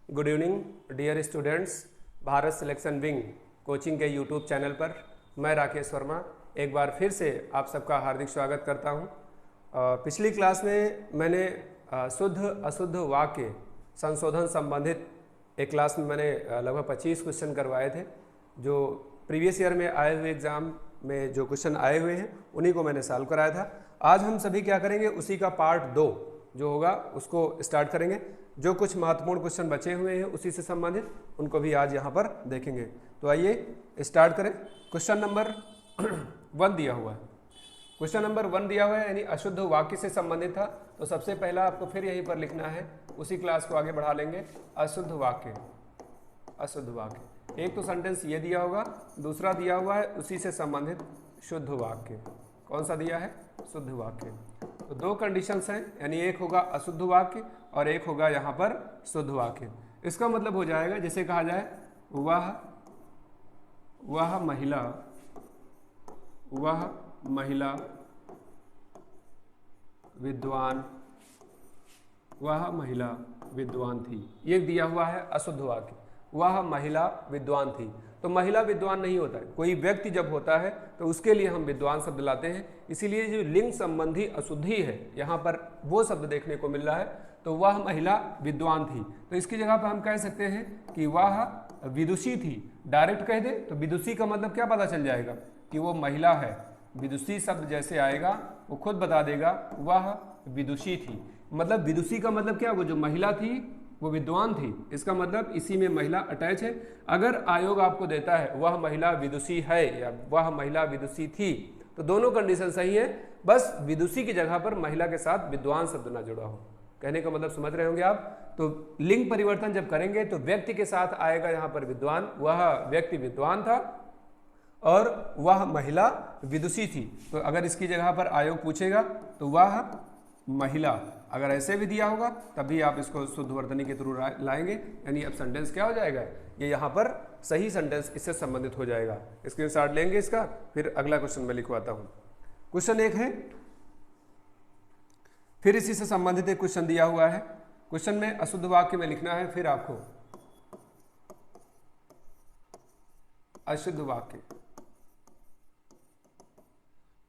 Good evening dear students. Bharat selection wing coaching के YouTube channel पर मैं राकेश वर्मा एक बार फिर से आप सबका हार्दिक स्वागत करता हूं। पिछली क्लास में मैंने शुद्ध अशुद्ध वाक्य संशोधन संबंधित एक क्लास में मैंने लगभग 25 क्वेश्चन करवाए थे। जो प्रीवियस ईयर में आए हुए एग्ज़ाम में जो क्वेश्चन आए हुए हैं उन्हीं को मैंने सॉल्व कराया था। आज हम सभी क्या करेंगे, उसी का पार्ट 2 जो होगा उसको स्टार्ट करेंगे। जो कुछ महत्वपूर्ण क्वेश्चन बचे हुए हैं उसी से संबंधित उनको भी आज यहाँ पर देखेंगे। तो आइए स्टार्ट करें। क्वेश्चन नंबर 1 दिया हुआ है। क्वेश्चन नंबर 1 दिया हुआ है यानी अशुद्ध वाक्य से संबंधित था। तो सबसे पहला आपको फिर यहीं पर लिखना है, उसी क्लास को आगे बढ़ा लेंगे। अशुद्ध वाक्य, अशुद्ध वाक्य। एक तो सेंटेंस ये दिया होगा, दूसरा दिया हुआ है उसी से संबंधित शुद्ध वाक्य। कौन सा दिया है? शुद्ध वाक्य। तो दो कंडीशंस हैं, यानी एक होगा अशुद्ध वाक्य और एक होगा यहाँ पर शुद्ध वाक्य। इसका मतलब हो जाएगा जैसे कहा जाए वह महिला विद्वान, वह महिला विद्वान थी। ये दिया हुआ है अशुद्ध वाक्य, वह महिला विद्वान थी। तो महिला विद्वान नहीं होता है, कोई व्यक्ति जब होता है तो उसके लिए हम विद्वान शब्द लाते हैं। इसीलिए जो लिंग संबंधी अशुद्धि है यहाँ पर वो शब्द देखने को मिल रहा है। तो वह महिला विद्वान थी, तो इसकी जगह पर हम कह सकते हैं कि वह विदुषी थी। डायरेक्ट कह दे तो विदुषी का मतलब क्या पता चल जाएगा कि वो महिला है। विदुषी शब्द जैसे आएगा वो खुद बता देगा वह विदुषी थी। मतलब विदुषी का मतलब क्या, वो जो महिला थी वो विद्वान थी। इसका मतलब इसी में महिला अटैच है। अगर आयोग आपको देता है वह महिला विदुषी है या वह महिला विदुषी थी, तो दोनों कंडीशन सही है। बस विदुषी की जगह पर महिला के साथ विद्वान शब्द ना जुड़ा हो। कहने का मतलब समझ रहे होंगे आप। तो लिंग परिवर्तन जब करेंगे तो व्यक्ति के साथ आएगा यहाँ पर विद्वान, वह व्यक्ति विद्वान था और वह महिला विदुषी थी। तो अगर इसकी जगह पर आयोग पूछेगा तो वह महिला, अगर ऐसे भी दिया होगा तभी आप इसको शुद्ध वर्तनी के थ्रू लाएंगे। यानी अब सेंटेंस क्या हो जाएगा, ये यहाँ पर सही सेंटेंस इससे संबंधित हो जाएगा। स्क्रीनशॉट लेंगे इसका, फिर अगला क्वेश्चन मैं लिखवाता हूँ। क्वेश्चन 1 है, फिर इसी से संबंधित एक क्वेश्चन दिया हुआ है। क्वेश्चन में अशुद्ध वाक्य में लिखना है, फिर आपको अशुद्ध वाक्य,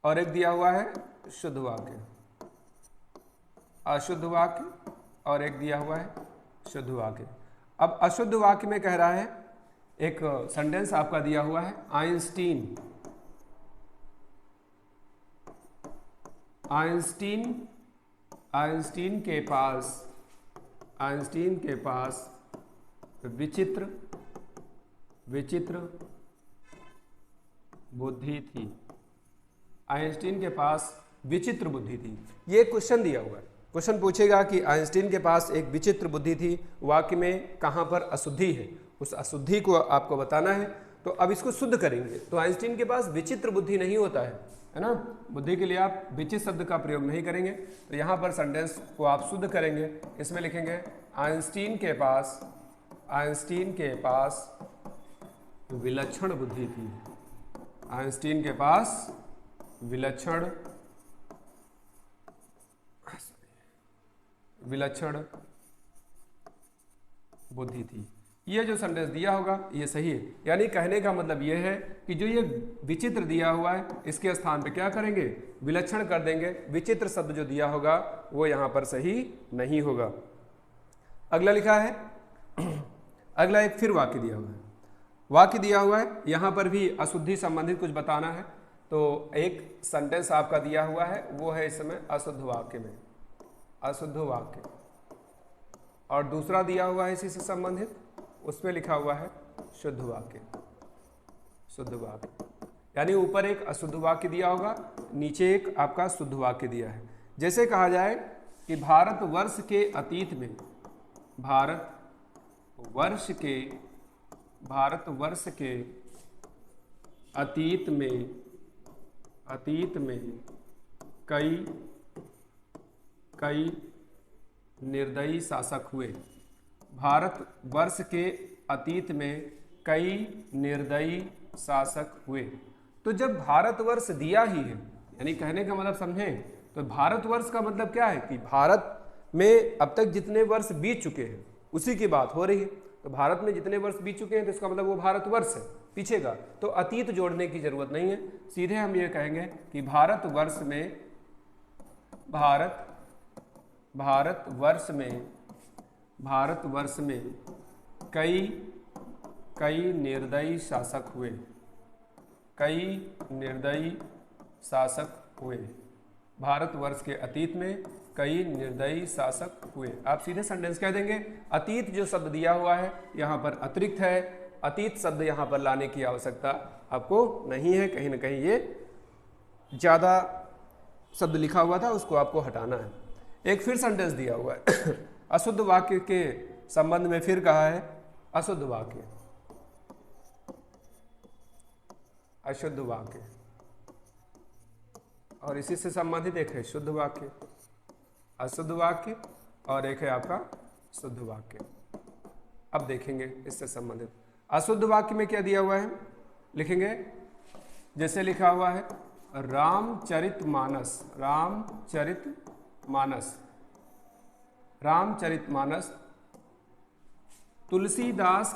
और एक दिया हुआ है शुद्ध वाक्य। अशुद्ध वाक्य और एक दिया हुआ है शुद्ध वाक्य। अब अशुद्ध वाक्य में कह रहा है, एक सेंटेंस आपका दिया हुआ है, आइंस्टीन के पास विचित्र बुद्धि थी। आइंस्टीन के पास विचित्र बुद्धि थी। ये क्वेश्चन दिया हुआ है। क्वेश्चन पूछेगा कि आइंस्टीन के पास एक विचित्र बुद्धि थी। वाक्य में कहाँ पर अशुद्धि है, उस अशुद्धि को आपको बताना है। तो अब इसको शुद्ध करेंगे। तो आइंस्टीन के पास विचित्र बुद्धि नहीं होता है ना। बुद्धि के लिए आप विचित्र शब्द का प्रयोग नहीं करेंगे। तो यहाँ पर सेंटेंस को आप शुद्ध करेंगे। इसमें लिखेंगे आइंस्टीन के पास विलक्षण बुद्धि थी। आइंस्टीन के पास विलक्षण बुद्धि थी। ये जो सेंटेंस दिया होगा ये सही है। यानी कहने का मतलब ये है कि जो ये विचित्र दिया हुआ है इसके स्थान पे क्या करेंगे, विलक्षण कर देंगे। विचित्र शब्द जो दिया होगा वो यहाँ पर सही नहीं होगा। अगला लिखा है, अगला एक फिर वाक्य दिया हुआ है। वाक्य दिया हुआ है, यहाँ पर भी अशुद्धि संबंधित कुछ बताना है। तो एक सेंटेंस आपका दिया हुआ है, वो है इस समय अशुद्ध वाक्य में, अशुद्ध वाक्य। और दूसरा दिया हुआ है इसी से संबंधित, उसमें लिखा हुआ है शुद्ध वाक्य, शुद्ध वाक्य। यानी ऊपर एक अशुद्ध वाक्य दिया होगा, नीचे एक आपका शुद्ध वाक्य दिया है। जैसे कहा जाए कि भारतवर्ष के अतीत में, भारतवर्ष के अतीत में कई निर्दयी शासक हुए। भारतवर्ष के अतीत में कई निर्दयी शासक हुए। तो जब भारतवर्ष दिया ही है, यानी कहने का मतलब समझें, तो भारतवर्ष का मतलब क्या है कि भारत में अब तक जितने वर्ष बीत चुके हैं उसी की बात हो रही है। तो भारत में जितने वर्ष बीत चुके हैं तो इसका मतलब वो भारतवर्ष है पीछे का, तो अतीत जोड़ने की जरूरत नहीं है, सीधे हम ये कहेंगे कि भारतवर्ष में कई निर्दयी शासक हुए। भारतवर्ष के अतीत में कई निर्दयी शासक हुए। आप सीधे सेंटेंस कह देंगे। अतीत जो शब्द दिया हुआ है यहाँ पर अतिरिक्त है, अतीत शब्द यहाँ पर लाने की आवश्यकता आपको नहीं है, कहीं ना कहीं ये ज़्यादा शब्द लिखा हुआ था उसको आपको हटाना है। एक फिर सेंटेंस दिया हुआ है अशुद्ध वाक्य के संबंध में, फिर कहा है अशुद्ध वाक्य, अशुद्ध वाक्य, और इसी से संबंधित एक है शुद्ध वाक्य, अशुद्ध वाक्य, और एक है आपका शुद्ध वाक्य। अब देखेंगे इससे संबंधित अशुद्ध वाक्य में क्या दिया हुआ है, लिखेंगे जैसे लिखा हुआ है रामचरितमानस, रामचरितमानस तुलसीदास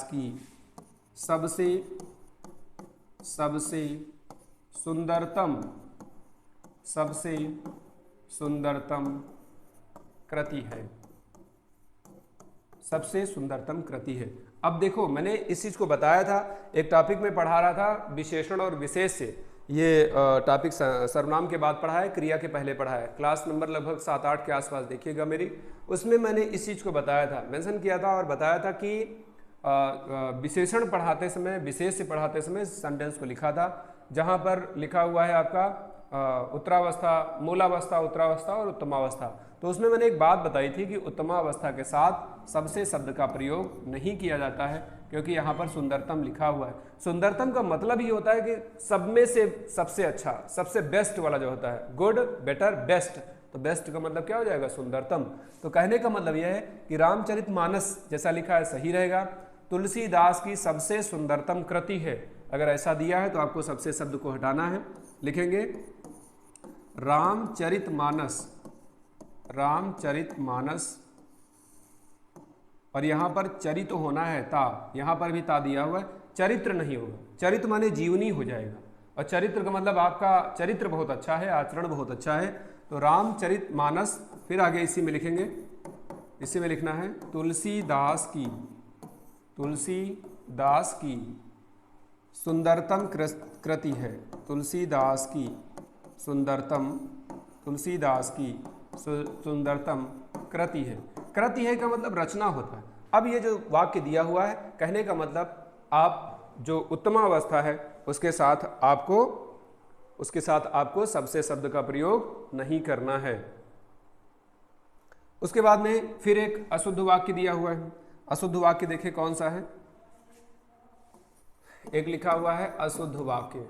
की सबसे सुंदरतम कृति है, सबसे सुंदरतम कृति है। अब देखो मैंने इस चीज को बताया था, एक टॉपिक में पढ़ा रहा था विशेषण और विशेष से, ये टॉपिक सर्वनाम के बाद पढ़ा है, क्रिया के पहले पढ़ा है, क्लास नंबर लगभग 7-8 के आसपास देखिएगा मेरी, उसमें मैंने इस चीज को बताया था, मेंशन किया था और बताया था कि विशेषण पढ़ाते समय, विशेष से पढ़ाते समय सेंटेंस को लिखा था, जहां पर लिखा हुआ है आपका उत्तरावस्था, मूलावस्था, उत्तरावस्था और उत्तमावस्था। तो उसमें मैंने एक बात बताई थी कि उत्तमावस्था के साथ सबसे शब्द का प्रयोग नहीं किया जाता है, क्योंकि यहाँ पर सुंदरतम लिखा हुआ है। सुंदरतम का मतलब ही होता है कि सब में से सबसे अच्छा, सबसे बेस्ट वाला जो होता है, गुड, बेटर, बेस्ट, तो बेस्ट का मतलब क्या हो जाएगा, सुंदरतम। तो कहने का मतलब यह है कि रामचरितमानस जैसा लिखा है सही रहेगा, तुलसीदास की सबसे सुंदरतम कृति है। अगर ऐसा दिया है तो आपको सबसे शब्द को हटाना है, लिखेंगे रामचरितमानस, और यहां पर चरित होना है ता, यहां पर भी ता दिया हुआ है, चरित्र नहीं होगा, चरित्र माने जीवनी हो जाएगा, और चरित्र का मतलब आपका चरित्र बहुत अच्छा है, आचरण बहुत अच्छा है। तो रामचरितमानस, फिर आगे इसी में लिखेंगे, इसी में लिखना है तुलसीदास की सुंदरतम कृति है, तुलसीदास की सुंदरतम कृति है। कृति है का मतलब रचना होता है। अब ये जो वाक्य दिया हुआ है, कहने का मतलब आप जो उत्तमावस्था है उसके साथ आपको सबसे शब्द का प्रयोग नहीं करना है। उसके बाद में फिर एक अशुद्ध वाक्य दिया हुआ है। अशुद्ध वाक्य देखें कौन सा है, एक लिखा हुआ है अशुद्ध वाक्य,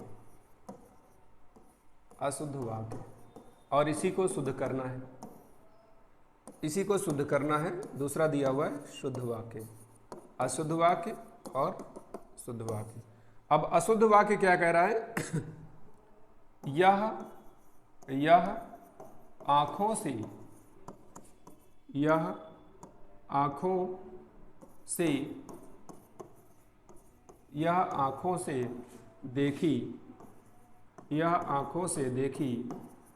और इसी को शुद्ध करना है, इसी को शुद्ध करना है। दूसरा दिया हुआ है शुद्ध वाक्य, अशुद्ध वाक्य और शुद्ध वाक्य। अब अशुद्ध वाक्य क्या कह रहा है यह आंखों से देखी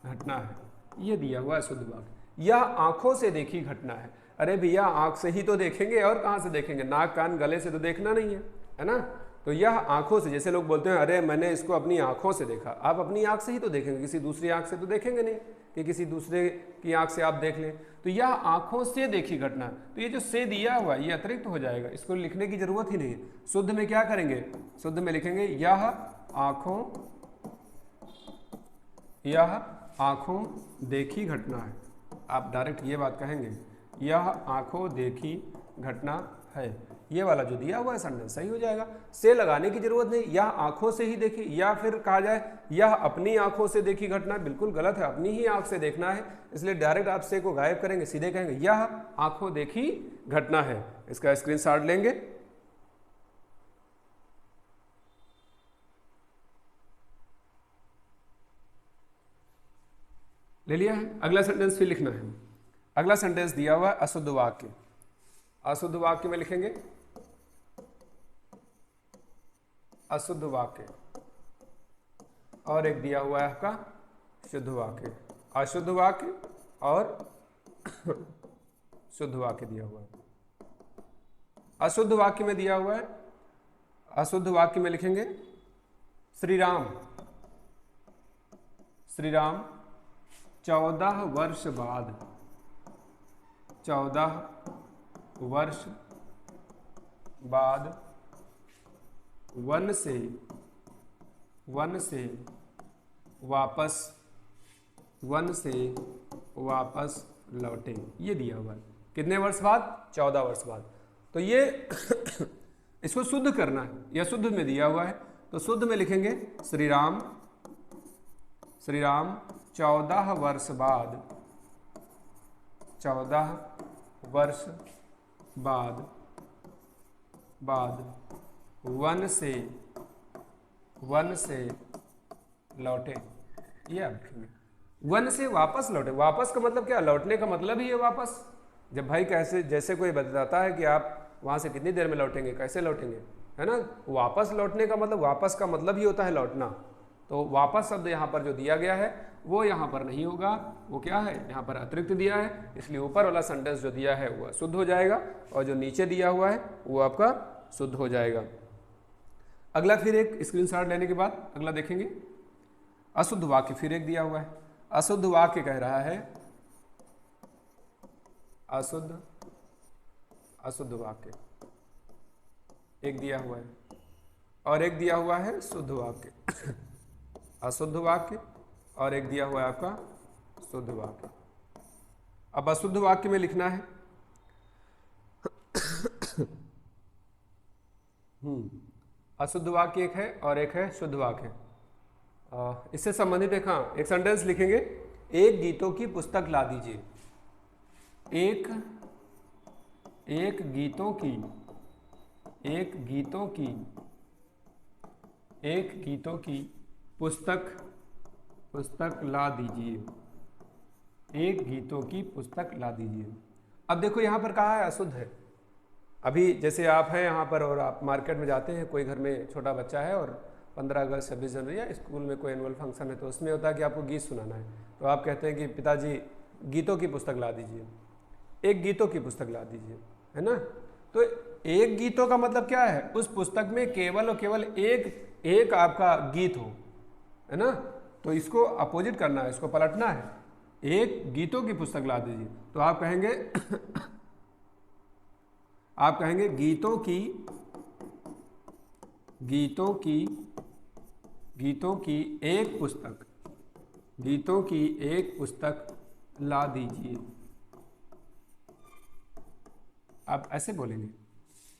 घटना है। यह दिया हुआ है शुद्ध वाक्य, यह आंखों से देखी घटना है। अरे भैया आंख से ही तो देखेंगे, और कहां से देखेंगे, नाक कान गले से तो देखना नहीं है ना। तो यह आंखों से, जैसे लोग बोलते हैं अरे मैंने इसको अपनी आंखों से देखा, आप अपनी आंख से ही तो देखेंगे, किसी दूसरी आंख से तो देखेंगे नहीं कि किसी दूसरे की आंख से आप देख लें। तो यह आंखों से देखी घटना, तो ये जो से दिया हुआ ये अतिरिक्त हो जाएगा, इसको लिखने की जरूरत ही नहीं है। शुद्ध में क्या करेंगे, शुद्ध में लिखेंगे यह आंखों देखी घटना है। आप डायरेक्ट ये बात कहेंगे, यह आंखों देखी घटना है, ये वाला जो दिया हुआ है सेंटेंस सही हो जाएगा। से लगाने की जरूरत नहीं, यह आंखों से ही देखी, या फिर कहा जाए यह अपनी आंखों से देखी घटना, बिल्कुल गलत है, अपनी ही आंख से देखना है, इसलिए डायरेक्ट आप से को गायब करेंगे, सीधे कहेंगे यह आंखों देखी घटना है। इसका स्क्रीनशॉट लेंगे। ले लिया है। अगला सेंटेंस फिर लिखना है। अगला सेंटेंस दिया हुआ है अशुद्ध वाक्य। अशुद्ध वाक्य में लिखेंगे अशुद्ध वाक्य, और एक दिया हुआ है आपका शुद्ध वाक्य। अशुद्ध वाक्य और शुद्ध वाक्य दिया हुआ है। अशुद्ध वाक्य में दिया हुआ है, अशुद्ध वाक्य में लिखेंगे श्री राम 14 वर्ष बाद, 14 वर्ष बाद वन से वापस लौटे। ये दिया हुआ है। कितने वर्ष बाद? 14 वर्ष बाद। तो ये इसको शुद्ध करना है, यह शुद्ध में दिया हुआ है, तो शुद्ध में लिखेंगे श्री राम 14 वर्ष बाद, 14 वर्ष बाद वन से लौटे। ये आप लिखेंगे, वन से वापस लौटे। वापस का मतलब क्या? लौटने का मतलब ही है वापस। जब भाई कैसे, जैसे कोई बताता है कि आप वहां से कितनी देर में लौटेंगे, कैसे लौटेंगे, है ना, वापस लौटने का मतलब, वापस का मतलब ही होता है लौटना। तो वापस शब्द यहाँ पर जो दिया गया है वो यहाँ पर नहीं होगा, वो क्या है, यहाँ पर अतिरिक्त दिया है, इसलिए ऊपर वाला सेंटेंस जो दिया है वो शुद्ध हो जाएगा, और जो नीचे दिया हुआ है वो आपका शुद्ध हो जाएगा। अगला फिर एक स्क्रीनशॉट लेने के बाद अगला देखेंगे। अशुद्ध वाक्य फिर एक दिया हुआ है। अशुद्ध वाक्य कह रहा है अशुद्ध वाक्य एक दिया हुआ है, और एक दिया हुआ है शुद्ध वाक्य। अशुद्ध वाक्य और एक दिया हुआ है आपका शुद्ध वाक्य। अब अशुद्ध वाक्य में लिखना है अशुद्ध वाक्य एक है और एक है शुद्ध वाक्य। इससे संबंधित एक सेंटेंस लिखेंगे, एक गीतों की पुस्तक ला दीजिए। एक गीतों की पुस्तक ला दीजिए। एक गीतों की पुस्तक ला दीजिए। अब देखो यहाँ पर कहा है अशुद्ध है। अभी जैसे आप हैं यहाँ पर और आप मार्केट में जाते हैं, कोई घर में छोटा बच्चा है और 15 अगस्त 26 जनवरी या स्कूल में कोई एनुअल फंक्शन है, तो उसमें होता है कि आपको गीत सुनाना है, तो आप कहते हैं कि पिताजी गीतों की पुस्तक ला दीजिए, एक गीतों की पुस्तक ला दीजिए, है ना। तो एक गीतों का मतलब क्या है, उस पुस्तक में केवल और केवल एक आपका गीत हो, है ना। तो इसको अपोजिट करना है, इसको पलटना है, एक गीतों की पुस्तक ला दीजिए। तो आप कहेंगे गीतों की एक पुस्तक ला दीजिए। आप ऐसे बोलेंगे,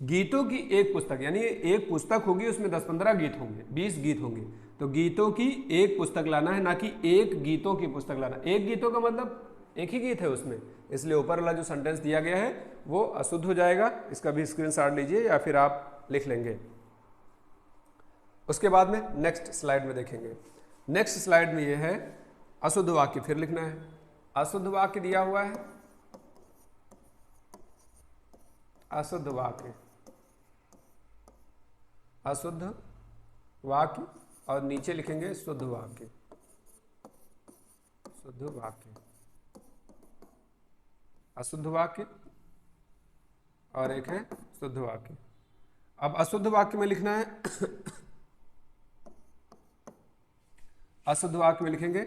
गीतों की एक पुस्तक, यानी एक पुस्तक होगी, उसमें 10-15 गीत होंगे, 20 गीत होंगे, तो गीतों की एक पुस्तक लाना है, ना कि एक गीतों की पुस्तक लाना। एक गीतों का मतलब एक ही गीत है उसमें, इसलिए ऊपर वाला जो सेंटेंस दिया गया है वो अशुद्ध हो जाएगा। इसका भी स्क्रीनशॉट लीजिए या फिर आप लिख लेंगे। उसके बाद में नेक्स्ट स्लाइड में देखेंगे। नेक्स्ट स्लाइड में ये है अशुद्ध वाक्य, फिर लिखना है। अशुद्ध वाक्य दिया हुआ है, अशुद्ध वाक्य, अशुद्ध वाक्य, और नीचे लिखेंगे शुद्ध वाक्य, शुद्ध वाक्य, अशुद्ध वाक्य और एक है शुद्ध वाक्य। अब अशुद्ध वाक्य में लिखना है अशुद्ध वाक्य में लिखेंगे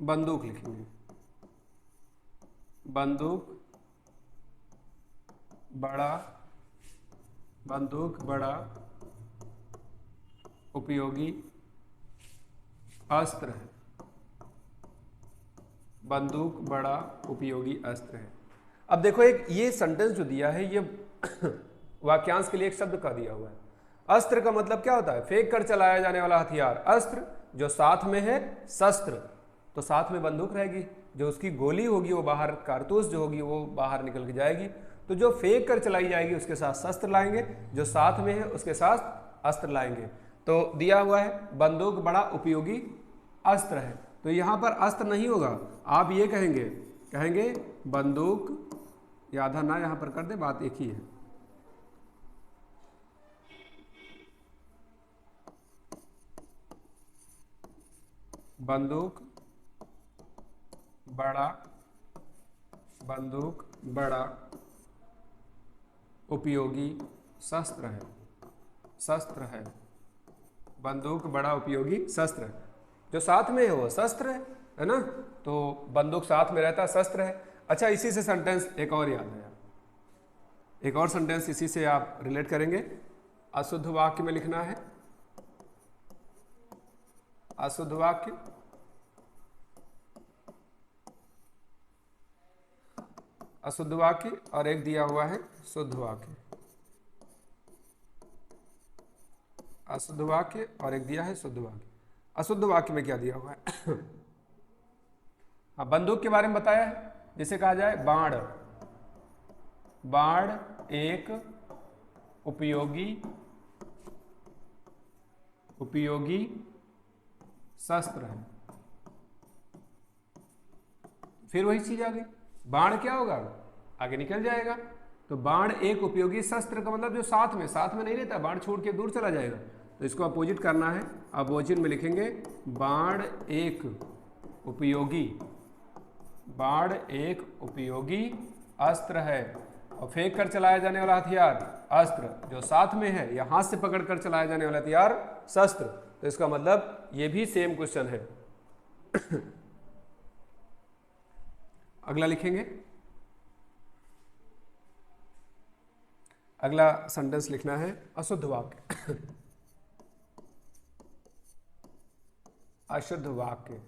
बंदूक, लिखेंगे बंदूक बड़ा उपयोगी अस्त्र है। बंदूक बड़ा उपयोगी अस्त्र है। अब देखो, एक ये सेंटेंस जो दिया है ये वाक्यांश के लिए एक शब्द का दिया हुआ है। अस्त्र का मतलब क्या होता है? फेंक कर चलाया जाने वाला हथियार। अस्त्र जो साथ में है शस्त्र, तो साथ में बंदूक रहेगी, जो उसकी गोली होगी वो बाहर, कारतूस जो होगी वो बाहर निकल के जाएगी। तो जो फेंक कर चलाई जाएगी उसके साथ शस्त्र लाएंगे, जो साथ में है उसके साथ अस्त्र लाएंगे। तो दिया हुआ है बंदूक बड़ा उपयोगी अस्त्र है, तो यहाँ पर अस्त्र नहीं होगा, आप ये कहेंगे बंदूक, या आधा ना यहाँ पर कर दे, बात एक ही है। बंदूक बड़ा उपयोगी शस्त्र है। बंदूक बड़ा उपयोगी शस्त्र है, जो साथ में है वो शस्त्र है ना, तो बंदूक साथ में रहता है, शस्त्र है। अच्छा, इसी से सेंटेंस एक और याद है, एक और सेंटेंस इसी से आप रिलेट करेंगे। अशुद्ध वाक्य में लिखना है, अशुद्ध वाक्य, अशुद्ध वाक्य, और एक दिया हुआ है शुद्ध वाक्य। अशुद्ध वाक्य और एक दिया है शुद्ध वाक्य। अशुद्ध वाक्य में क्या दिया हुआ है? हाँ, बंदूक के बारे में बताया है, जिसे कहा जाए बाण। बाण एक उपयोगी शस्त्र है। फिर वही चीज आ गई, बाण क्या होगा, आगे निकल जाएगा। तो बाण एक उपयोगी शस्त्र का मतलब जो साथ में नहीं रहता, बाण छोड़ के दूर चला जाएगा, तो इसको अपोजिट करना है। अपोजिट में लिखेंगे बाण एक उपयोगी अस्त्र है। और फेंक कर चलाया जाने वाला हथियार अस्त्र, जो साथ में है या हाथ से पकड़ कर चलाया जाने वाला हथियार शस्त्र। तो इसका मतलब ये भी सेम क्वेश्चन है। अगला लिखेंगे, अगला सेंटेंस लिखना है अशुद्ध वाक्य। अशुद्ध वाक्य,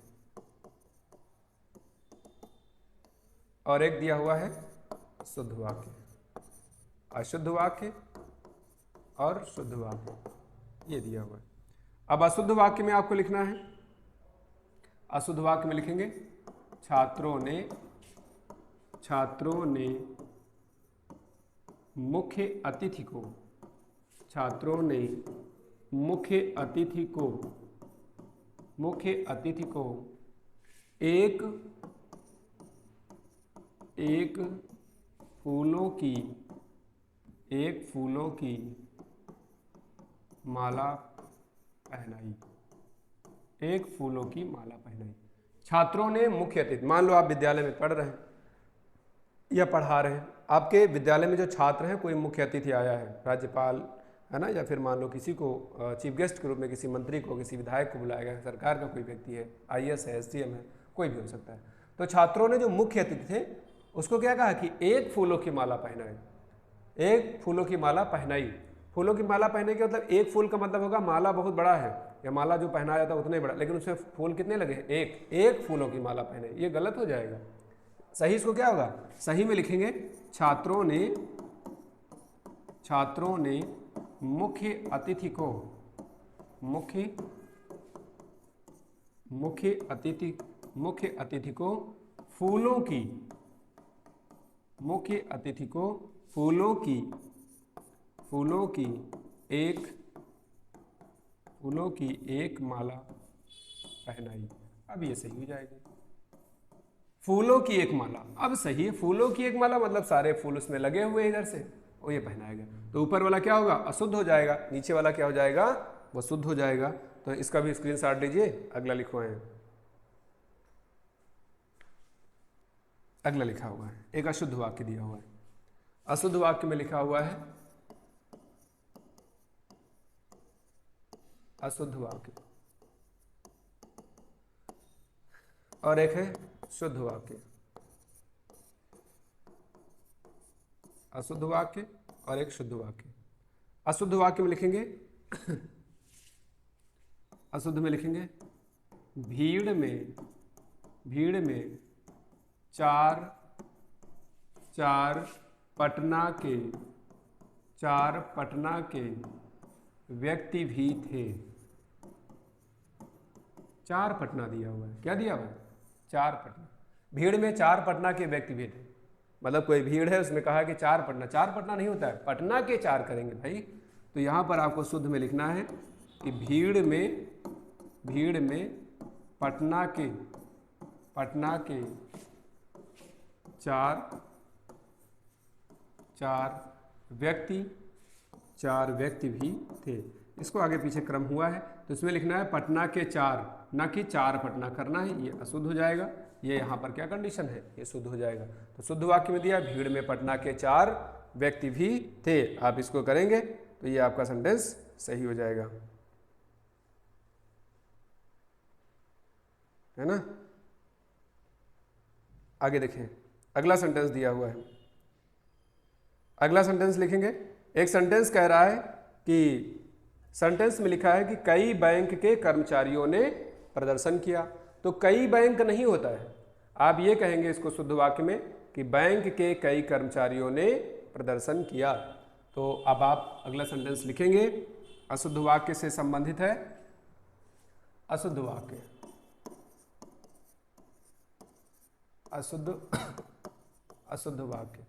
और एक दिया हुआ है शुद्ध वाक्य। अशुद्ध वाक्य और शुद्ध वाक्य, ये दिया हुआ है। अब अशुद्ध वाक्य में आपको लिखना है, अशुद्ध वाक्य में लिखेंगे छात्रों ने मुख्य अतिथि को, छात्रों ने मुख्य अतिथि को एक फूलों की माला पहनाई। एक फूलों की माला पहनाई। छात्रों ने मुख्य अतिथि, मान लो आप विद्यालय में पढ़ रहे हैं या पढ़ा रहे हैं, आपके विद्यालय में जो छात्र हैं, कोई मुख्य अतिथि आया है, राज्यपाल है ना, या फिर मान लो किसी को चीफ गेस्ट के रूप में किसी मंत्री को, किसी विधायक को बुलाया गया, सरकार का कोई व्यक्ति है, IAS है, SDM है, कोई भी हो सकता है। तो छात्रों ने जो मुख्य अतिथि थे उसको क्या कहा कि एक फूलों की माला पहनाई। एक फूलों की माला पहनाई। फूलों की माला पहने के मतलब एक फूल का मतलब होगा माला बहुत बड़ा है, या माला जो पहनाया जाता है उतना ही बड़ा, लेकिन उसमें फूल कितने लगे? एक फूलों की माला पहने। ये गलत हो जाएगा। सही इसको क्या होगा? सही में लिखेंगे छात्रों ने मुख्य अतिथि को फूलों की एक माला पहनाई। अब ये सही हो जाएगी, फूलों की एक माला। अब सही है, फूलों की एक माला मतलब सारे फूल उसमें लगे हुए इधर से, वो ये पहनाएगा। तो ऊपर वाला क्या होगा? अशुद्ध हो जाएगा, नीचे वाला क्या हो जाएगा? वो शुद्ध हो जाएगा। तो इसका भी स्क्रीनशॉट लीजिए। अगला लिखवाएं, अगला लिखा हुआ है, एक अशुद्ध वाक्य दिया हुआ है। अशुद्ध वाक्य में लिखा हुआ है अशुद्ध वाक्य, और एक है शुद्ध वाक्य। अशुद्ध वाक्य और एक शुद्ध वाक्य। अशुद्ध वाक्य में लिखेंगे अशुद्ध में लिखेंगे भीड़ में चार पटना के व्यक्ति भी थे। 4 पटना दिया हुआ है। क्या दिया हुआ है? 4 पटना। भीड़ में 4 पटना के व्यक्ति भी थे, मतलब कोई भीड़ है उसमें कहा कि 4 पटना। 4 पटना नहीं होता है, पटना के 4 करेंगे भाई। तो यहाँ पर आपको शुद्ध में लिखना है कि भीड़ में पटना के चार व्यक्ति भी थे। इसको आगे पीछे क्रम हुआ है तो इसमें लिखना है पटना के चार, ना कि चार पटना करना है, ये अशुद्ध हो जाएगा। ये यहाँ पर क्या कंडीशन है, ये शुद्ध हो जाएगा। तो शुद्ध वाक्य में दिया भीड़ में पटना के चार व्यक्ति भी थे। आप इसको करेंगे तो ये आपका सेंटेंस सही हो जाएगा, है ना। आगे देखें, अगला सेंटेंस दिया हुआ है। अगला सेंटेंस लिखेंगे। एक सेंटेंस कह रहा है कि सेंटेंस में लिखा है कि कई बैंक के कर्मचारियों ने प्रदर्शन किया। तो कई बैंक नहीं होता है, आप ये कहेंगे इसको शुद्ध वाक्य में कि बैंक के कई कर्मचारियों ने प्रदर्शन किया। तो अब आप अगला सेंटेंस लिखेंगे, अशुद्ध वाक्य से संबंधित है। अशुद्ध वाक्य, अशुद्ध वाक्य,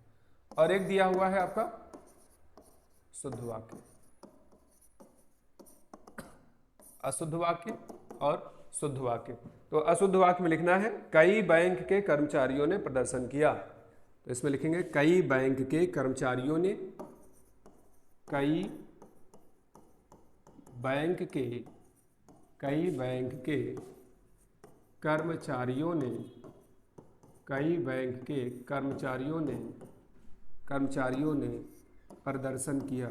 और एक दिया हुआ है आपका शुद्ध वाक्य। अशुद्ध वाक्य और शुद्ध वाक्य। तो अशुद्ध वाक्य में लिखना है कई बैंक के कर्मचारियों ने प्रदर्शन किया। तो इसमें लिखेंगे कई बैंक के कर्मचारियों ने, कई बैंक के कर्मचारियों ने, कई बैंक के कर्मचारियों ने प्रदर्शन किया।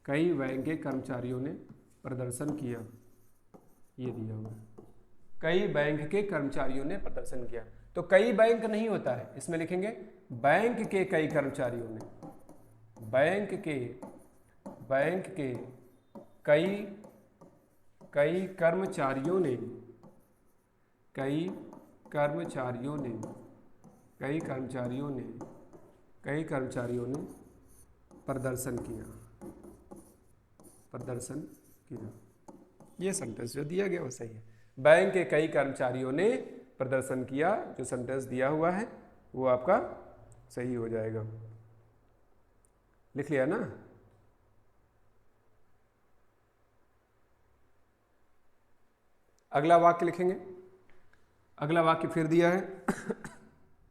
कई बैंक के कर्मचारियों ने प्रदर्शन किया, ये दिया हुआ है। कई बैंक के कर्मचारियों ने प्रदर्शन किया। तो कई बैंक नहीं होता है, इसमें लिखेंगे बैंक के कई कर्मचारियों ने, बैंक के कई कर्मचारियों ने, कई कर्मचारियों ने प्रदर्शन किया। ये सेंटेंस जो दिया गया वो सही है। बैंक के कई कर्मचारियों ने प्रदर्शन किया, जो सेंटेंस दिया हुआ है वो आपका सही हो जाएगा। लिख लिया ना। अगला वाक्य लिखेंगे। अगला वाक्य फिर दिया है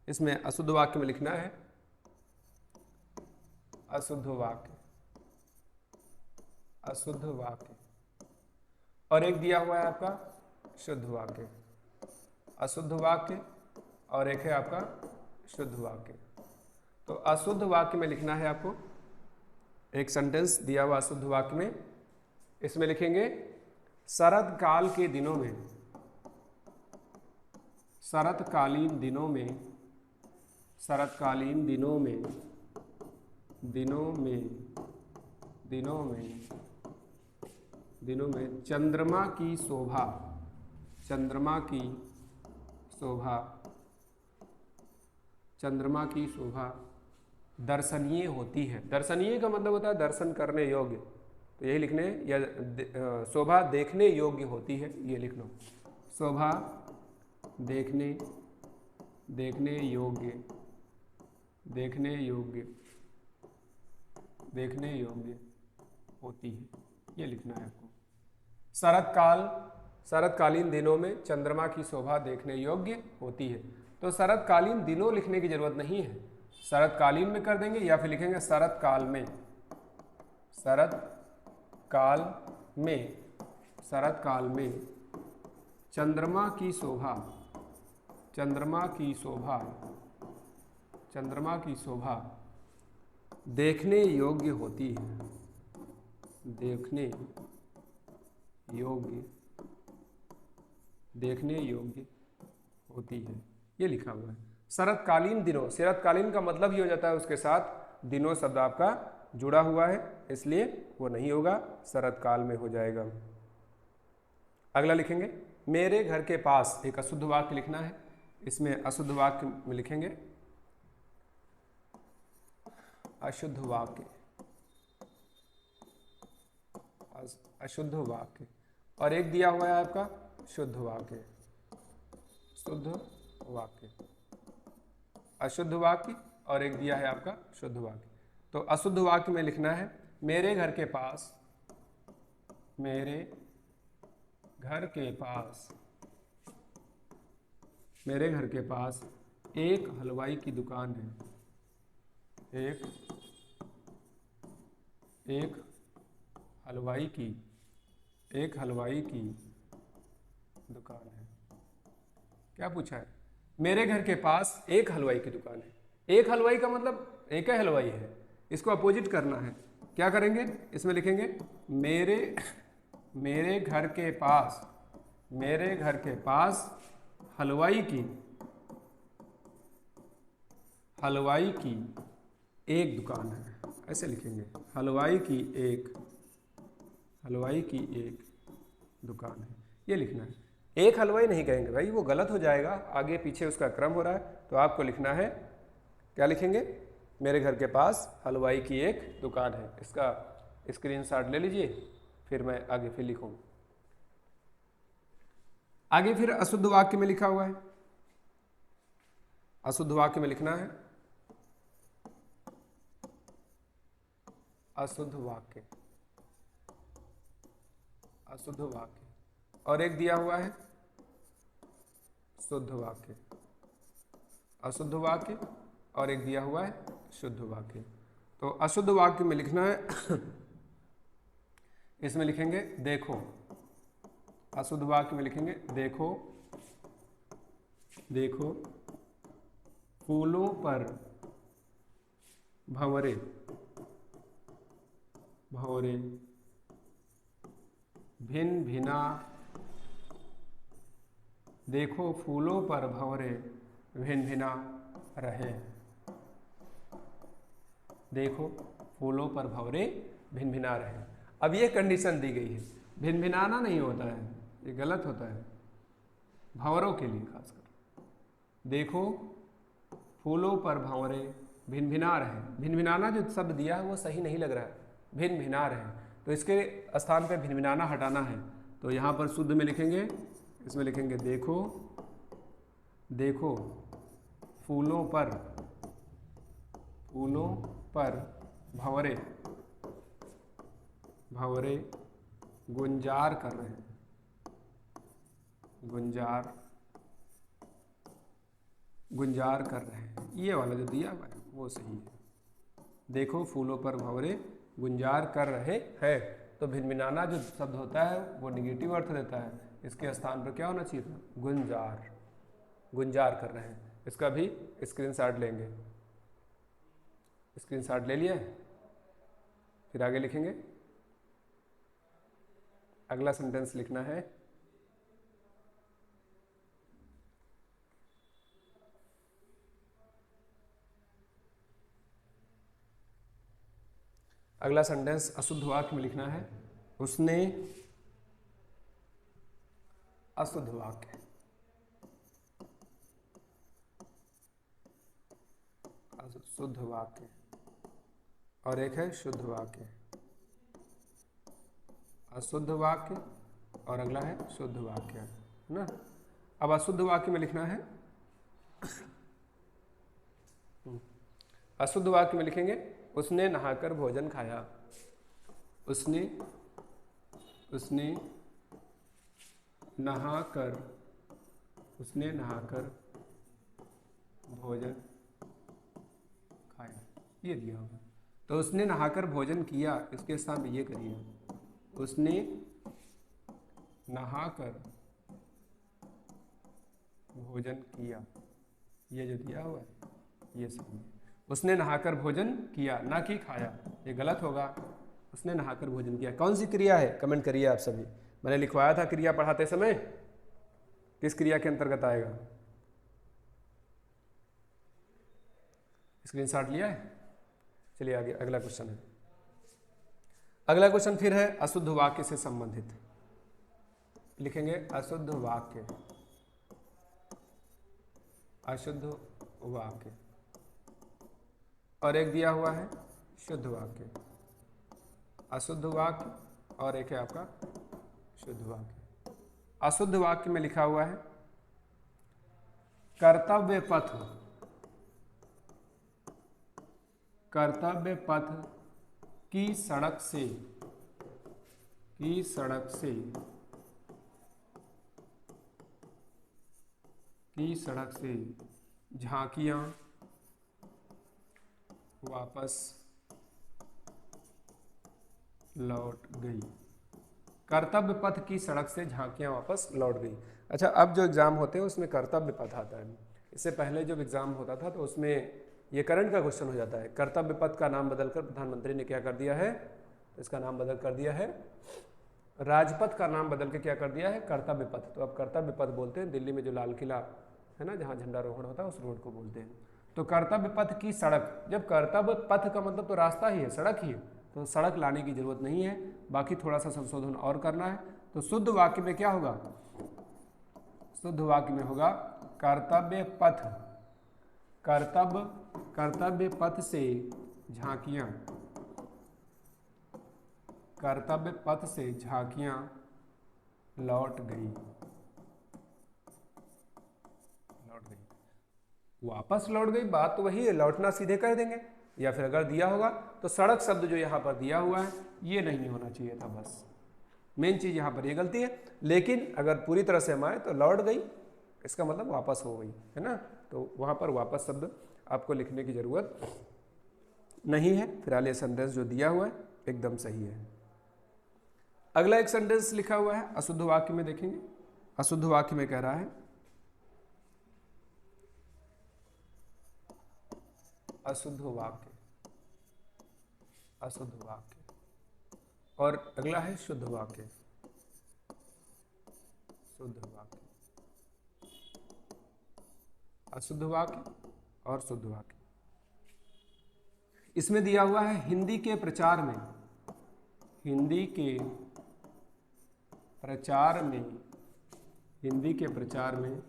इसमें अशुद्ध वाक्य में लिखना है अशुद्ध वाक्य, और एक दिया हुआ है आपका शुद्ध वाक्य। अशुद्ध वाक्य और एक है आपका शुद्ध वाक्य। तो अशुद्ध वाक्य में लिखना है आपको एक सेंटेंस दिया हुआ अशुद्ध वाक्य में, इसमें लिखेंगे शरतकाल के दिनों में, शरतकालीन दिनों में चंद्रमा की शोभा दर्शनीय होती है। दर्शनीय का मतलब होता है दर्शन करने योग्य, तो यही लिखने, या शोभा देखने योग्य होती है, ये लिख लो। शोभा देखने योग्य होती है, ये लिखना है आपको। शरतकालीन दिनों में चंद्रमा की शोभा देखने योग्य होती है। तो शरतकालीन दिनों लिखने की जरूरत नहीं है, शरतकालीन में कर देंगे, या फिर लिखेंगे शरतकाल में चंद्रमा की शोभा देखने योग्य होती है, देखने योग्य होती है, ये लिखा हुआ है। शरतकालीन दिनों, शरतकालीन का मतलब ही हो जाता है उसके साथ दिनों शब्द आपका जुड़ा हुआ है, इसलिए वो नहीं होगा, शरतकाल में हो जाएगा। अगला लिखेंगे मेरे घर के पास, एक अशुद्ध वाक्य लिखना है। इसमें अशुद्ध वाक्य में लिखेंगे अशुद्ध वाक्य, और एक दिया हुआ है आपका शुद्ध वाक्य, अशुद्ध वाक्य, और एक दिया है आपका शुद्ध वाक्य। तो अशुद्ध वाक्य में लिखना है मेरे घर के पास मेरे घर के पास एक हलवाई की दुकान है। एक हलवाई की दुकान है। क्या पूछा है? मेरे घर के पास एक हलवाई की दुकान है। एक हलवाई का मतलब एक ही हलवाई है, इसको अपोजिट करना है। क्या करेंगे? इसमें लिखेंगे मेरे घर के पास हलवाई की एक दुकान है। ऐसे लिखेंगे, हलवाई की एक दुकान है, ये लिखना है। एक हलवाई नहीं कहेंगे भाई, वो गलत हो जाएगा, आगे पीछे उसका क्रम हो रहा है। तो आपको लिखना है, क्या लिखेंगे? मेरे घर के पास हलवाई की एक दुकान है। इसका स्क्रीनशॉट ले लीजिए, फिर मैं आगे फिर लिखूँ। आगे फिर अशुद्ध वाक्य में लिखा हुआ है। अशुद्ध वाक्य में लिखना है अशुद्ध वाक्य, और एक दिया हुआ है शुद्ध वाक्य। अशुद्ध वाक्य और एक दिया हुआ है शुद्ध वाक्य। तो अशुद्ध वाक्य में लिखना है इसमें लिखेंगे देखो। अशुद्ध वाक्य में लिखेंगे देखो फूलों पर भंवरे भिन भिना, देखो फूलों पर भंवरे भिन भिना रहे। देखो फूलों पर भंवरे भिन भिना रहे। अब ये कंडीशन दी गई है, भिन भिनाना नहीं होता है, ये गलत होता है भंवरों के लिए खासकर। देखो फूलों पर भंवरे भिन भिना रहे। भिन भिनाना जो शब्द दिया है वो सही नहीं लग रहा है, भिन भिना रहे, तो इसके स्थान पे भिन भिनाना हटाना है। तो यहाँ पर शुद्ध में लिखेंगे, इसमें लिखेंगे देखो फूलों पर भंवरे गुंजार कर रहे हैं। गुंजार कर रहे हैं, ये वाला जो दिया हुआ है वो सही है। देखो फूलों पर भंवरे गुंजार कर रहे हैं। तो भिनभिनाना जो शब्द होता है वो निगेटिव अर्थ देता है, इसके स्थान पर क्या होना चाहिए था? गुंजार कर रहे हैं। इसका भी स्क्रीनशॉट लेंगे। स्क्रीनशॉट ले लिया, फिर आगे लिखेंगे। अगला सेंटेंस लिखना है अगला सेंटेंस अशुद्ध वाक्य में लिखना है उसने अशुद्ध वाक्य। शुद्ध वाक्य और एक है शुद्ध वाक्य। अशुद्ध वाक्य और अगला है शुद्ध वाक्य, है ना। अब अशुद्ध वाक्य में लिखना है, अशुद्ध वाक्य में लिखेंगे उसने नहाकर भोजन खाया। उसने नहाकर भोजन खाया, ये दिया होगा। तो उसने नहाकर भोजन किया, इसके स्थान पे ये करिए, उसने नहाकर भोजन किया, ये जो दिया हुआ है ये सही है। उसने नहाकर भोजन किया, ना कि खाया, ये गलत होगा। उसने नहाकर भोजन किया कौन सी क्रिया है? कमेंट करिए आप सभी। मैंने लिखवाया था क्रिया पढ़ाते समय, किस क्रिया के अंतर्गत आएगा? स्क्रीनशॉट लिया है? चलिए आगे अगला क्वेश्चन है। अगला क्वेश्चन फिर है अशुद्ध वाक्य से संबंधित। लिखेंगे अशुद्ध वाक्य, और एक दिया हुआ है शुद्ध वाक्य। अशुद्ध वाक्य और एक है आपका शुद्ध वाक्य। अशुद्ध वाक्य में लिखा हुआ है कर्तव्य पथ की सड़क की सड़क से झांकियां वापस लौट गई। कर्तव्य पथ की सड़क से झांकियां वापस लौट गई। अच्छा, अब जो एग्जाम होते हैं उसमें कर्तव्य पथ आता है। इससे पहले जब एग्जाम होता था तो उसमें ये करंट का क्वेश्चन हो जाता है। कर्तव्य पथ का नाम बदलकर प्रधानमंत्री ने क्या कर दिया है, तो इसका नाम बदल कर दिया है, राजपथ का नाम बदल के क्या कर दिया है, कर्तव्य पथ। तो अब कर्तव्य पथ बोलते हैं, दिल्ली में जो लाल किला है ना, जहाँ झंडारोहण होता है, उस रोड को बोलते हैं। तो कर्तव्य पथ की सड़क, जब कर्तव्य पथ का मतलब तो रास्ता ही है, सड़क ही है, तो सड़क लाने की जरूरत नहीं है, बाकी थोड़ा सा संशोधन और करना है। तो शुद्ध वाक्य में क्या होगा, शुद्ध वाक्य में होगा कर्तव्य पथ, कर्तव्य पथ से झांकियां, कर्तव्य पथ से झांकियां लौट गई, वापस लौट गई। बात तो वही है, लौटना सीधे कह देंगे, या फिर अगर दिया होगा तो सड़क शब्द जो यहाँ पर दिया हुआ है ये नहीं होना चाहिए था, बस मेन चीज यहाँ पर ये गलती है। लेकिन अगर पूरी तरह से हम आए तो लौट गई, इसका मतलब वापस हो गई, है ना, तो वहाँ पर वापस शब्द आपको लिखने की जरूरत नहीं है। फिलहाल ये सेंटेंस जो दिया हुआ है एकदम सही है। अगला एक सेंटेंस लिखा हुआ है अशुद्ध वाक्य में, देखेंगे अशुद्ध वाक्य में कह रहा है अशुद्ध वाक्य, अशुद्ध वाक्य, और अगला है शुद्ध वाक्य, शुद्ध वाक्य, अशुद्ध वाक्य और शुद्ध वाक्य। इसमें दिया हुआ है हिंदी के प्रचार में, हिंदी के प्रचार में, हिंदी के प्रचार में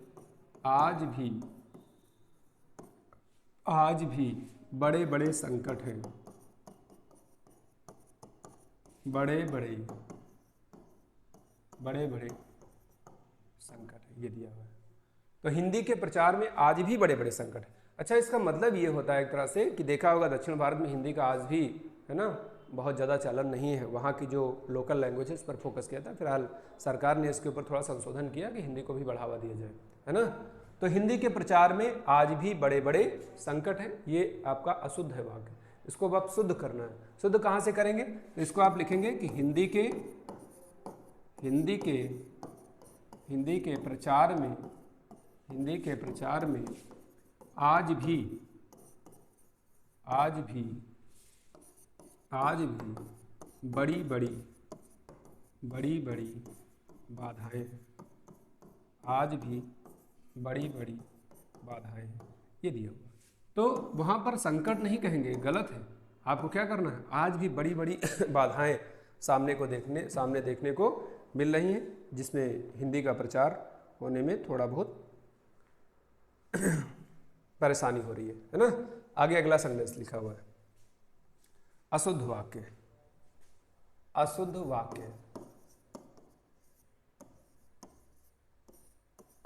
आज भी बड़े बड़े संकट हैं, बड़े बड़े संकट है, ये दिया हुआ है। तो हिंदी के प्रचार में आज भी बड़े बड़े संकट है। अच्छा, इसका मतलब ये होता है एक तरह से कि देखा होगा दक्षिण भारत में हिंदी का आज भी, है ना, बहुत ज़्यादा चलन नहीं है, वहाँ की जो लोकल लैंग्वेज है उस पर फोकस किया था। फिलहाल सरकार ने इसके ऊपर थोड़ा संशोधन किया कि हिंदी को भी बढ़ावा दिया जाए, है ना। तो हिंदी के प्रचार में आज भी बड़े बड़े संकट हैं, ये आपका अशुद्ध है वाक्य, इसको अब आप शुद्ध करना है। शुद्ध कहाँ से करेंगे, तो इसको आप लिखेंगे कि हिंदी के प्रचार में, हिंदी के प्रचार में आज भी बड़ी बड़ी बाधाएं हैं, आज भी बड़ी बाधाएं हैं, ये दिया हुआ। तो वहाँ पर संकट नहीं कहेंगे, गलत है। आपको क्या करना है, आज भी बड़ी बाधाएं सामने देखने को मिल रही हैं, जिसमें हिंदी का प्रचार होने में थोड़ा बहुत परेशानी हो रही है ना। आगे अगला सेंटेंस लिखा हुआ है अशुद्ध वाक्य, अशुद्ध वाक्य,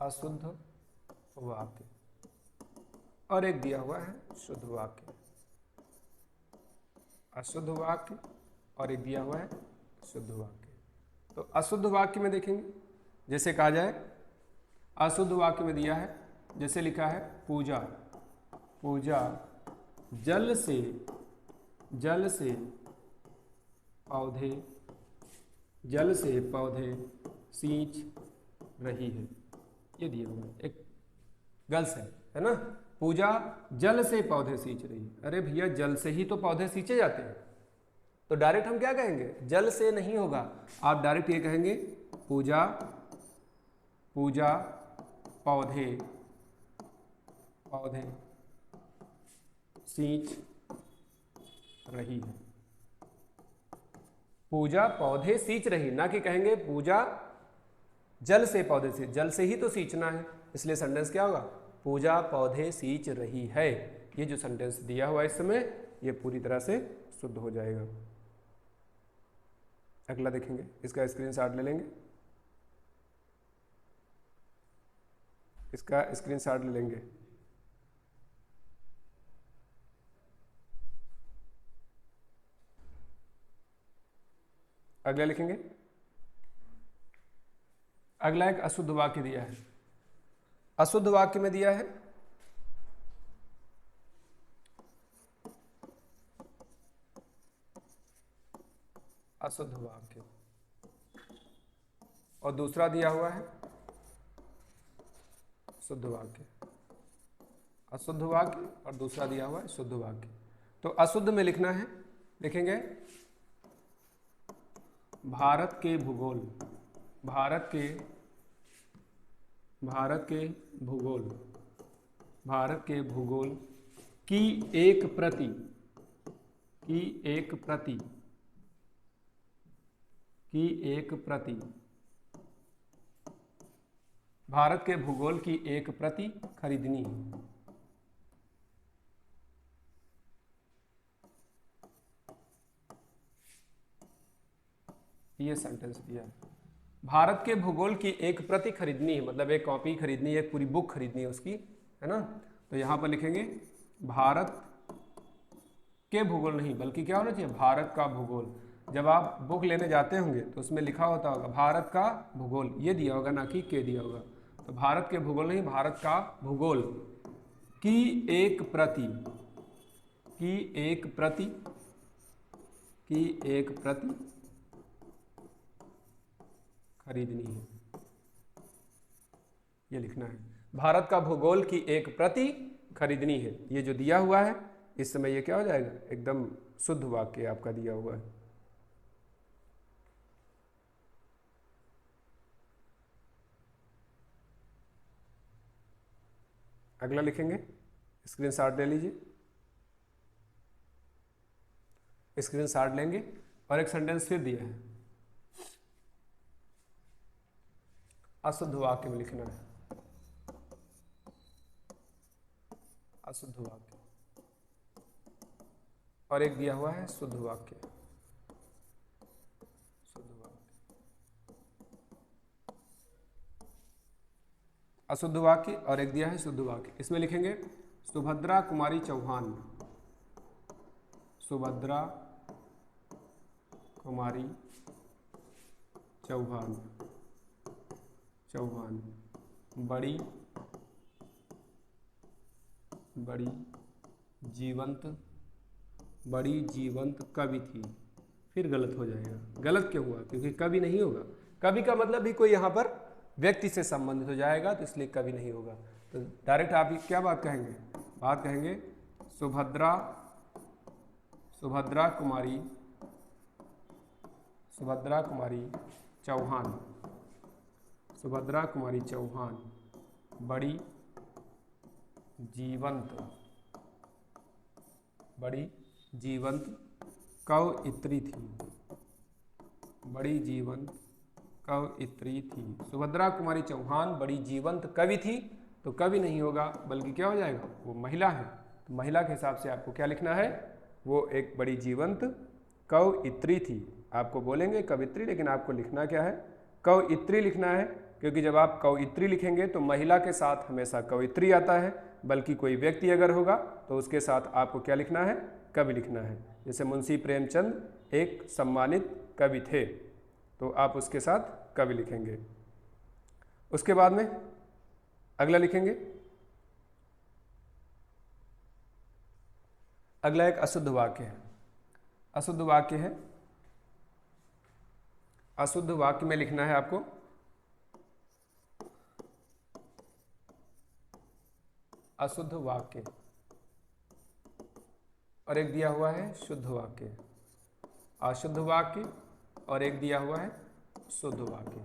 अशुद्ध वाक्य, और एक दिया हुआ है शुद्ध वाक्य, अशुद्ध वाक्य, और एक दिया हुआ है शुद्ध वाक्य। तो अशुद्ध वाक्य में देखेंगे, जैसे कहा जाए अशुद्ध वाक्य में दिया है, जैसे लिखा है पूजा जल से पौधे सींच रही है, ये दिया हुआ है, एक गर्ल्स है ना। पूजा जल से पौधे सींच रही है, अरे भैया जल से ही तो पौधे सींचे जाते हैं, तो डायरेक्ट हम क्या कहेंगे, जल से नहीं होगा, आप डायरेक्ट ये कहेंगे पूजा पौधे सींच रही है, पूजा पौधे सींच रही, ना कि कहेंगे पूजा जल से पौधे से, जल से ही तो सींचना है, इसलिए सेंटेंस क्या होगा, पूजा पौधे सींच रही है। ये जो सेंटेंस दिया हुआ इस समय ये पूरी तरह से शुद्ध हो जाएगा। अगला देखेंगे, इसका स्क्रीनशॉट ले लेंगे, इसका स्क्रीनशॉट ले लेंगे। अगला लिखेंगे, अगला एक अशुद्ध वाक्य दिया है, अशुद्ध वाक्य में दिया है अशुद्ध वाक्य, और दूसरा दिया हुआ है शुद्ध वाक्य। अशुद्ध वाक्य और दूसरा दिया हुआ है शुद्ध वाक्य। तो अशुद्ध में लिखना है, लिखेंगे भारत के भूगोल, भारत के भूगोल, भारत के भूगोल की एक प्रति, की एक प्रति, की एक प्रति, भारत के भूगोल की एक प्रति खरीदनी है। ये सेंटेंस दिया है, भारत के भूगोल की एक प्रति खरीदनी है, मतलब एक कॉपी खरीदनी है, एक पूरी बुक खरीदनी है उसकी, है ना। तो यहां पर लिखेंगे भारत के भूगोल नहीं, बल्कि क्या होना चाहिए, भारत का भूगोल। जब आप बुक लेने जाते होंगे तो उसमें लिखा होता होगा भारत का भूगोल, ये दिया होगा, ना कि के दिया होगा। तो भारत के भूगोल नहीं, भारत का भूगोल की एक प्रति, की एक प्रति, की एक प्रति खरीदनी है, ये लिखना है। भारत का भूगोल की एक प्रति खरीदनी है, ये जो दिया हुआ है इस समय ये क्या हो जाएगा, एकदम शुद्ध वाक्य आपका दिया हुआ है। अगला लिखेंगे, स्क्रीनशॉट ले लीजिए, स्क्रीनशॉट लेंगे और एक सेंटेंस फिर दिया है, अशुद्ध वाक्य में लिखना है, अशुद्ध वाक्य, और एक दिया हुआ है शुद्ध वाक्य, शुद्ध वाक्य, अशुद्ध वाक्य और एक दिया है शुद्ध वाक्य। इसमें लिखेंगे सुभद्रा कुमारी चौहान, सुभद्रा कुमारी चौहान, चौहान बड़ी, बड़ी जीवंत, बड़ी जीवंत कवि थी। फिर गलत हो जाएगा, गलत क्यों हुआ, क्योंकि कवि नहीं होगा, कवि का मतलब भी कोई यहाँ पर व्यक्ति से संबंधित हो जाएगा, तो इसलिए कवि नहीं होगा। तो डायरेक्ट आप क्या बात कहेंगे, बात कहेंगे सुभद्रा, सुभद्रा कुमारी, सुभद्रा कुमारी चौहान, सुभद्रा कुमारी चौहान बड़ी जीवंत, बड़ी जीवंत कवयित्री थी, बड़ी जीवंत कवयित्री थी। सुभद्रा कुमारी चौहान बड़ी जीवंत कवि थी, तो कवि नहीं होगा, बल्कि क्या हो जाएगा, वो महिला है। तो महिला के हिसाब से आपको क्या लिखना है, वो एक बड़ी जीवंत कवयित्री थी। आपको बोलेंगे कवित्री, लेकिन आपको लिखना क्या है, कवयित्री लिखना है, क्योंकि जब आप कवयित्री लिखेंगे तो महिला के साथ हमेशा कवयित्री आता है, बल्कि कोई व्यक्ति अगर होगा तो उसके साथ आपको क्या लिखना है, कवि लिखना है। जैसे मुंशी प्रेमचंद एक सम्मानित कवि थे, तो आप उसके साथ कवि लिखेंगे। उसके बाद में अगला लिखेंगे, अगला एक अशुद्ध वाक्य है, अशुद्ध वाक्य है, अशुद्ध वाक्य में लिखना है आपको अशुद्ध वाक्य, और एक दिया हुआ है शुद्ध वाक्य, अशुद्ध वाक्य और एक दिया हुआ है शुद्ध वाक्य।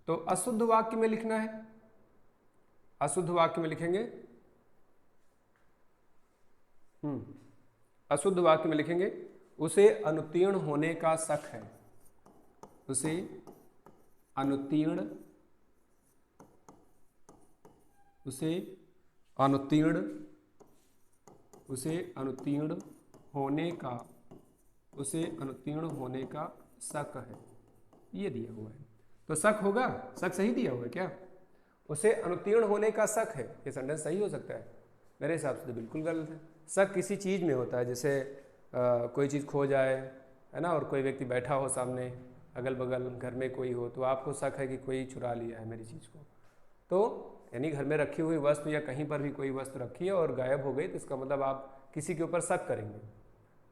तो अशुद्ध वाक्य में लिखना है, अशुद्ध वाक्य में लिखेंगे अशुद्ध वाक्य में लिखेंगे उसे अनुत्तीर्ण होने का शक है, उसे अनुत्तीर्ण, उसे अनुत्तीर्ण, उसे अनुत्तीर्ण होने का, उसे अनुत्तीर्ण होने का शक है, ये दिया हुआ है। तो शक होगा, शक सही दिया हुआ है क्या, उसे अनुत्तीर्ण होने का शक है, ये सेंटेंस सही हो सकता है, मेरे हिसाब से तो बिल्कुल गलत है। शक किसी चीज़ में होता है, जैसे कोई चीज़ खो जाए, है ना, और कोई व्यक्ति बैठा हो सामने, अगल बगल घर में कोई हो, तो आपको शक है कि कोई चुरा लिया है मेरी चीज़ को, तो यानी घर में रखी हुई वस्तु या कहीं पर भी कोई वस्तु रखी है और गायब हो गई तो इसका मतलब आप किसी के ऊपर शक करेंगे,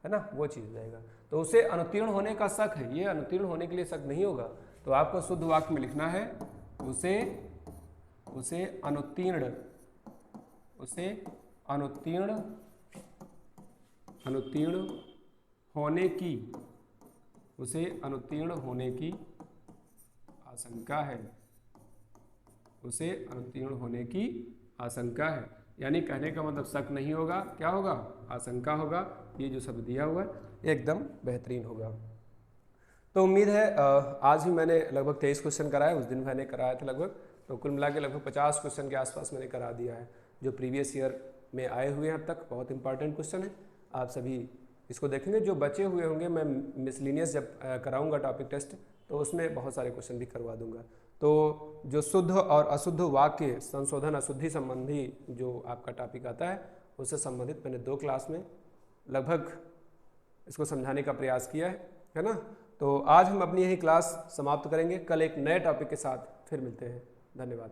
है ना, वो चीज़ जाएगा। तो उसे अनुत्तीर्ण होने का शक है, ये अनुत्तीर्ण होने के लिए शक नहीं होगा। तो आपको शुद्ध वाक्य में लिखना है उसे अनुत्तीर्ण होने की, उसे अनुत्तीर्ण होने की आशंका है, उसे अनुत्तीर्ण होने की आशंका है। यानी कहने का मतलब शक नहीं होगा, क्या होगा, आशंका होगा। ये जो शब्द दिया हुआ है एकदम बेहतरीन होगा। तो उम्मीद है आज भी मैंने लगभग 23 क्वेश्चन कराए, उस दिन मैंने कराया था लगभग, तो कुल मिला के लगभग 50 क्वेश्चन के आसपास मैंने करा दिया है जो प्रीवियस ईयर में आए हुए हैं अब तक। बहुत इंपॉर्टेंट क्वेश्चन है, आप सभी इसको देखेंगे। जो बचे हुए होंगे मैं मिसलिनियस जब कराऊंगा टॉपिक टेस्ट तो उसमें बहुत सारे क्वेश्चन भी करवा दूंगा। तो जो शुद्ध और अशुद्ध वाक्य संशोधन अशुद्धि संबंधी जो आपका टॉपिक आता है उससे संबंधित मैंने 2 क्लास में लगभग इसको समझाने का प्रयास किया है ना। तो आज हम अपनी यही क्लास समाप्त करेंगे, कल एक नए टॉपिक के साथ फिर मिलते हैं। धन्यवाद।